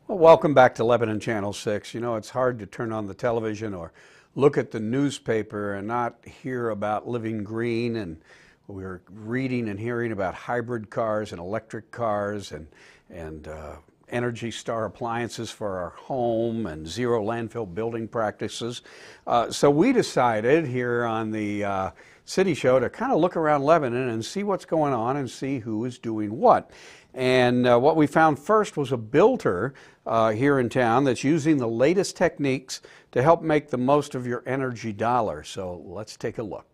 Well, welcome back to Lebanon Channel 6. You know, it's hard to turn on the television or look at the newspaper and not hear about living green. And we're reading and hearing about hybrid cars and electric cars and Energy Star appliances for our home and zero landfill building practices. So we decided here on the City Show to kind of look around Lebanon and see what's going on and see who is doing what. And what we found first was a builder here in town that's using the latest techniques to help make the most of your energy dollar. So let's take a look.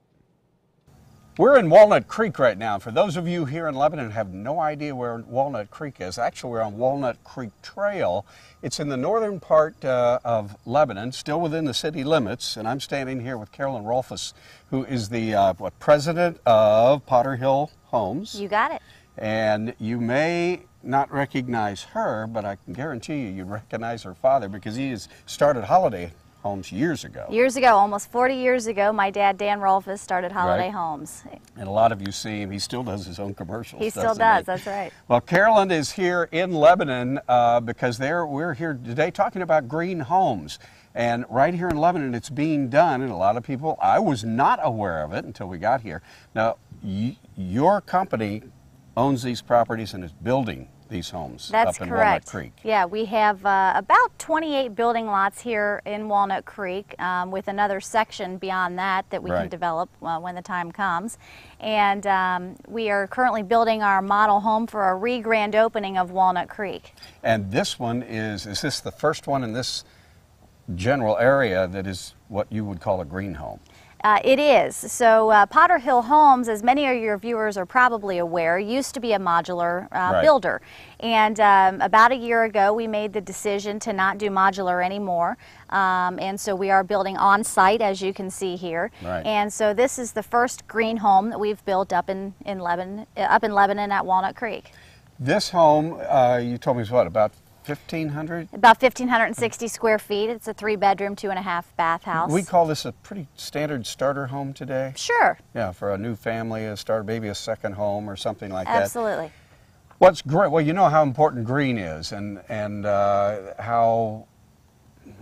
We're in Walnut Creek right now. For those of you here in Lebanon who have no idea where Walnut Creek is, actually we're on Walnut Creek Trail. It's in the northern part of Lebanon, still within the city limits, and I'm standing here with Carolyn Rolfes, who is the president of Potterhill Homes. You got it. And you may not recognize her, but I can guarantee you recognize her father because he has started Holiday Homes years ago. Years ago, almost 40 years ago, my dad, Dan Rolfes, started Holiday Homes. And a lot of you see him. He still does his own commercials. He still does, that's right. Well, Carolyn is here in Lebanon because we're here today talking about green homes. And right here in Lebanon, it's being done, and a lot of people, I was not aware of it until we got here. Now, your company owns these properties and is building these homes up in Walnut Creek. Yeah, we have about 28 building lots here in Walnut Creek with another section beyond that we can develop when the time comes. And we are currently building our model home for a re-grand opening of Walnut Creek. And this one is this the first one in this general area that is what you would call a green home? It is. So Potterhill Homes, as many of your viewers are probably aware, used to be a modular builder. And about a year ago we made the decision to not do modular anymore. And so we are building on site, as you can see here. And so this is the first green home that we've built up in Lebanon at Walnut Creek. This home, you told me is what, about 1,500? About 1,560 square feet. It's a 3-bedroom, 2.5-bath house. We call this a pretty standard starter home today? Sure. Yeah, for a new family, a starter, maybe a second home or something like that. Absolutely. What's great, well, you know how important green is and how,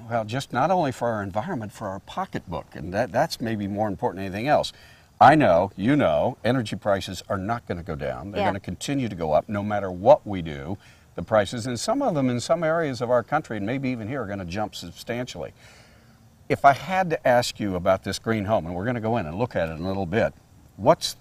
well, just not only for our environment, for our pocketbook, and that's maybe more important than anything else. I know, you know, energy prices are not going to go down. They're going to continue to go up no matter what we do. The prices, and some of them in some areas of our country, and maybe even here, are going to jump substantially. If I had to ask you about this green home, and we're going to go in and look at it in a little bit, what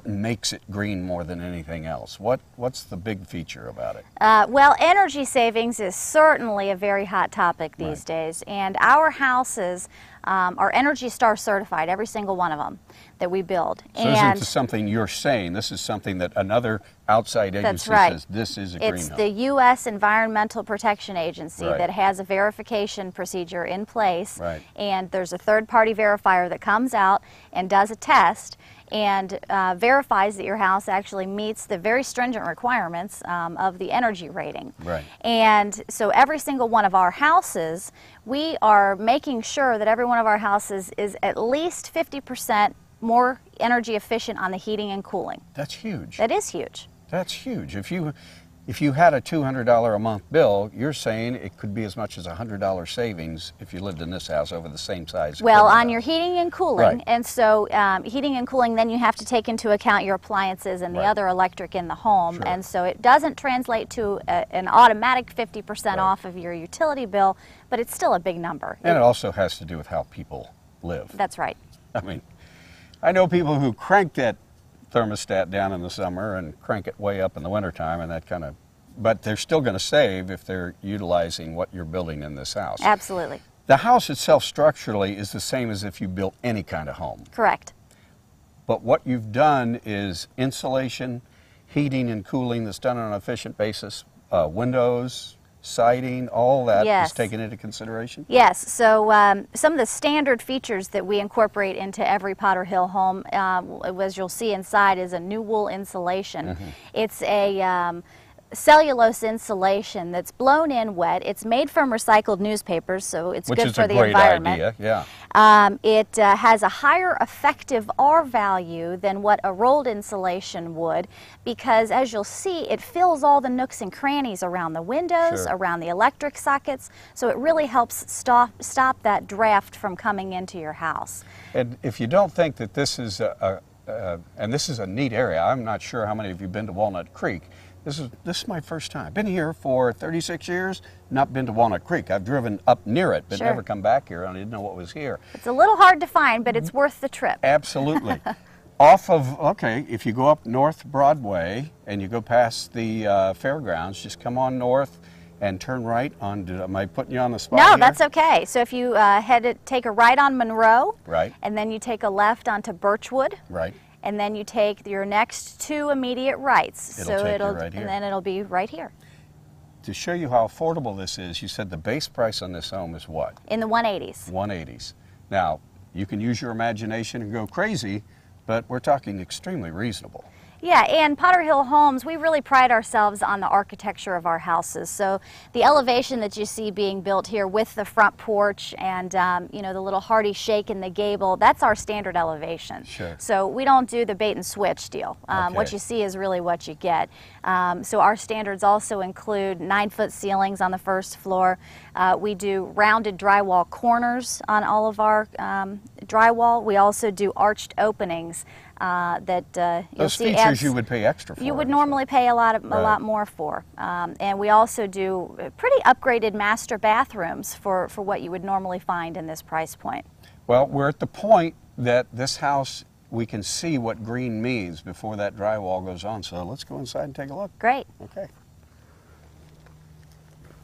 makes it green more than anything else? What's the big feature about it? Well, energy savings is certainly a very hot topic these days, and our houses are Energy Star certified, every single one of them that we build. So this isn't something you're saying, this is something that another outside agency says this is a green home. It's the U.S. Environmental Protection Agency that has a verification procedure in place, and there's a third-party verifier that comes out and does a test and verifies that your house actually meets the very stringent requirements of the energy rating. And so every single one of our houses, we are making sure that every one of our houses is at least 50% more energy efficient on the heating and cooling. That's huge. That is huge. That's huge. If you had a $200 a month bill, you're saying it could be as much as $100 savings if you lived in this house over the same size. Well, on your heating and cooling, and so heating and cooling, then you have to take into account your appliances and the other electric in the home, and so it doesn't translate to an automatic 50% off of your utility bill, but it's still a big number. And it also has to do with how people live. That's right. I mean, I know people who crank that thermostat down in the summer and crank it way up in the wintertime, and that kind of, but they're still going to save if they're utilizing what you're building in this house. Absolutely. The house itself structurally is the same as if you built any kind of home. Correct. But what you've done is insulation, heating and cooling that's done on an efficient basis, windows, siding, all that is taken into consideration? Yes. So some of the standard features that we incorporate into every Potterhill home, as you'll see inside, is a new wool insulation. It's a cellulose insulation that's blown in wet. It's made from recycled newspapers, so it's good for the environment. Which is a great idea, yeah. It has a higher effective R value than what a rolled insulation would, because as you'll see, it fills all the nooks and crannies around the windows, around the electric sockets, so it really helps stop that draft from coming into your house. And if you don't think that this is and this is a neat area, I'm not sure how many of you have been to Walnut Creek. This is my first time. I've been here for 36 years, not been to Walnut Creek. I've driven up near it, but never come back here, and I didn't know what was here. It's a little hard to find, but it's worth the trip. Absolutely. Off of, okay, if you go up North Broadway and you go past the fairgrounds, just come on north and turn right on, am I putting you on the spot No, here? that's okay. So if you take a right on Monroe, right, and then you take a left onto Birchwood, right, and then you take your next 2 immediate rights. It'll take you right here. And then it'll be right here. To show you how affordable this is, you said the base price on this home is what? In the 180s. 180s. Now, you can use your imagination and go crazy, but we're talking extremely reasonable. Yeah, and Potterhill Homes, we really pride ourselves on the architecture of our houses. So the elevation that you see being built here with the front porch and you know, the little hardy shake in the gable, that's our standard elevation. Sure. So we don't do the bait and switch deal. Okay. What you see is really what you get. So our standards also include 9-foot ceilings on the first floor. We do rounded drywall corners on all of our drywall. We also do arched openings. You'll Those see features you would pay extra for. You would normally pay a lot more for. And we also do pretty upgraded master bathrooms for what you would normally find in this price point. Well, we're at the point that this house, we can see what green means before that drywall goes on. So let's go inside and take a look. Great. Okay.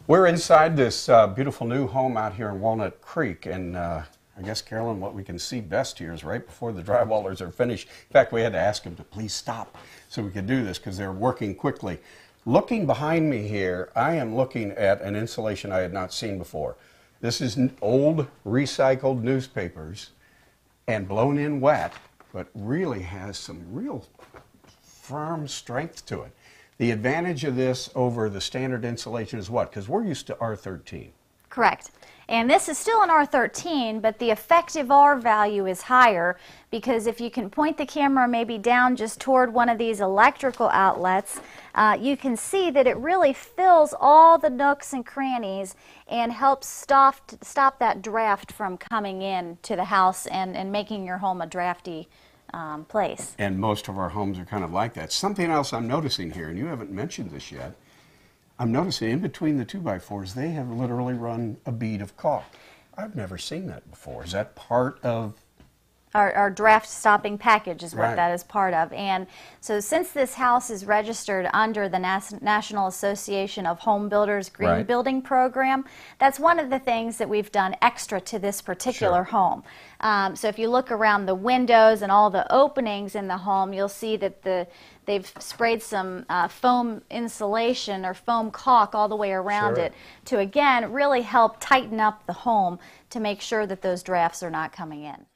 We're inside this beautiful new home out here in Walnut Creek, and I guess, Carolyn, what we can see best here is right before the drywallers are finished. In fact, we had to ask them to please stop so we could do this because they're working quickly. Looking behind me here, I am looking at an insulation I had not seen before. This is old recycled newspapers and blown in wet, but really has some real firm strength to it. The advantage of this over the standard insulation is what? Because we're used to R13. Correct. And this is still an R13, but the effective R value is higher because if you can point the camera maybe down just toward one of these electrical outlets, you can see that it really fills all the nooks and crannies and helps stop that draft from coming in to the house and making your home a drafty place. And most of our homes are kind of like that. Something else I'm noticing here, and you haven't mentioned this yet, I'm noticing in between the 2x4s, they have literally run a bead of caulk. I've never seen that before. Is that part of our draft stopping package is what that is part of. And so since this house is registered under the National Association of Home Builders Green Building Program, that's one of the things that we've done extra to this particular home. So if you look around the windows and all the openings in the home, you'll see that they've sprayed some foam insulation or foam caulk all the way around it to, again, really help tighten up the home to make sure that those drafts are not coming in.